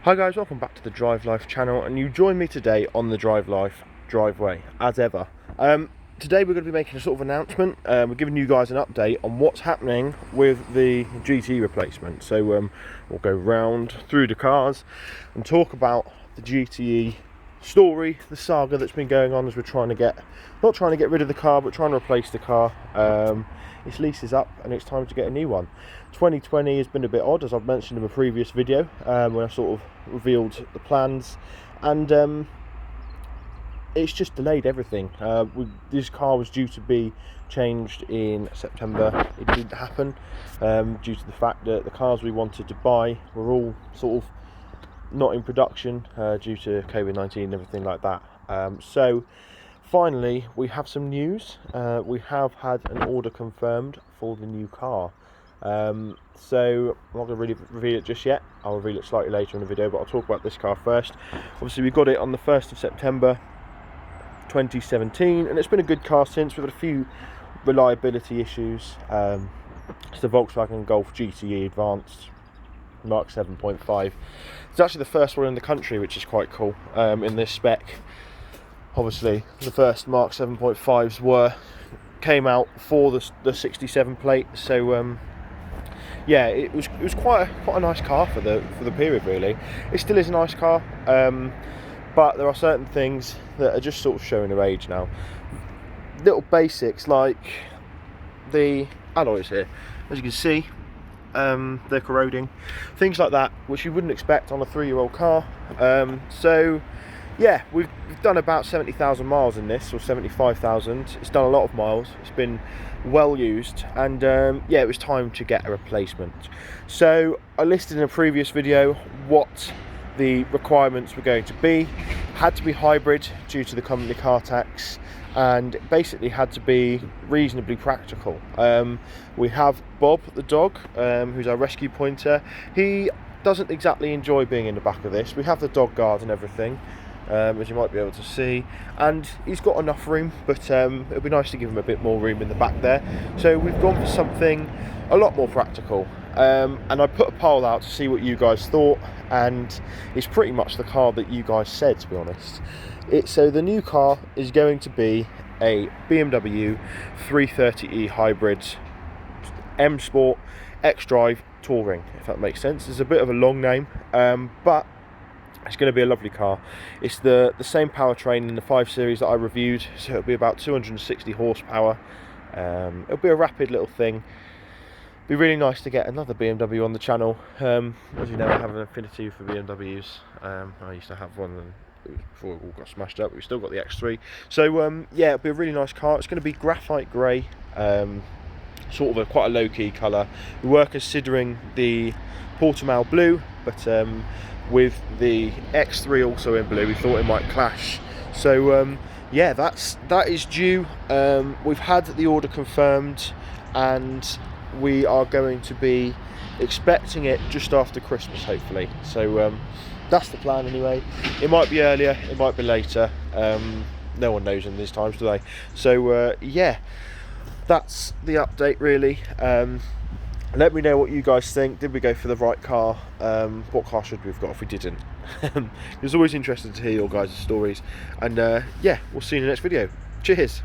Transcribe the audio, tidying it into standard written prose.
Hi guys, welcome back to the Drive Life channel, and you join me today on the Drive Life driveway as ever. Today we're going to be making a sort of announcement. We're giving you guys an update on what's happening with the GTE replacement. So we'll go round through the cars and talk about the GTE story, the saga that's been going on as we're trying to not trying to get rid of the car, but trying to replace the car. Its lease is up and it's time to get a new one. 2020 has been a bit odd, as I've mentioned in a previous video, when I sort of revealed the plans, and it's just delayed everything. This car was due to be changed in September. It didn't happen due to the fact that the cars we wanted to buy were all sort of not in production due to COVID-19 and everything like that. So finally we have some news. We have had an order confirmed for the new car. So I'm not going to really reveal it just yet. I'll reveal it slightly later in the video, but I'll talk about this car first. Obviously we got it on the 1st of September 2017, and it's been a good car since. We've had a few reliability issues. It's the Volkswagen Golf GTE Advanced Mark 7.5. It's actually the first one in the country, which is quite cool in this spec. Obviously the first Mark 7.5s came out for the 67 plate, so yeah, it was quite a nice car for the period, really. It still is a nice car, but there are certain things that are just sort of showing their age now. Little basics like the alloys here, as you can see, they're corroding, things like that, which you wouldn't expect on a 3-year-old car. So yeah, we've done about 70,000 miles in this, or 75,000. It's done a lot of miles. It's been well used, and yeah, it was time to get a replacement. So I listed in a previous video what the requirements were going to be. Had to be hybrid due to the company car tax, and basically had to be reasonably practical. We have Bob the dog, who's our rescue pointer. He doesn't exactly enjoy being in the back of this. We have the dog guard and everything, as you might be able to see, and he's got enough room, but it'll be nice to give him a bit more room in the back there. So we've gone for something a lot more practical, and I put a poll out to see what you guys thought, and it's pretty much the car that you guys said, to be honest. So the new car is going to be a BMW 330e hybrid M Sport X-Drive Touring, if that makes sense. It's a bit of a long name, but it's going to be a lovely car. It's the same powertrain in the 5 Series that I reviewed, so it'll be about 260 horsepower. It'll be a rapid little thing. Be really nice to get another BMW on the channel. As you know, I have an affinity for BMWs. I used to have one before it all got smashed up. We've still got the X3. So yeah, it'll be a really nice car. It's going to be graphite grey, sort of quite a low-key colour. We were considering the Portimao blue, but with the X3 also in blue, we thought it might clash. So yeah, that is due. We've had the order confirmed, and we are going to be expecting it just after Christmas, hopefully. So that's the plan anyway. It might be earlier, it might be later. No one knows in these times, do they? So yeah, that's the update, really. Let me know what you guys think. Did we go for the right car? What car should we have got if we didn't? It's always interesting to hear your guys' stories, and yeah, we'll see you in the next video. Cheers.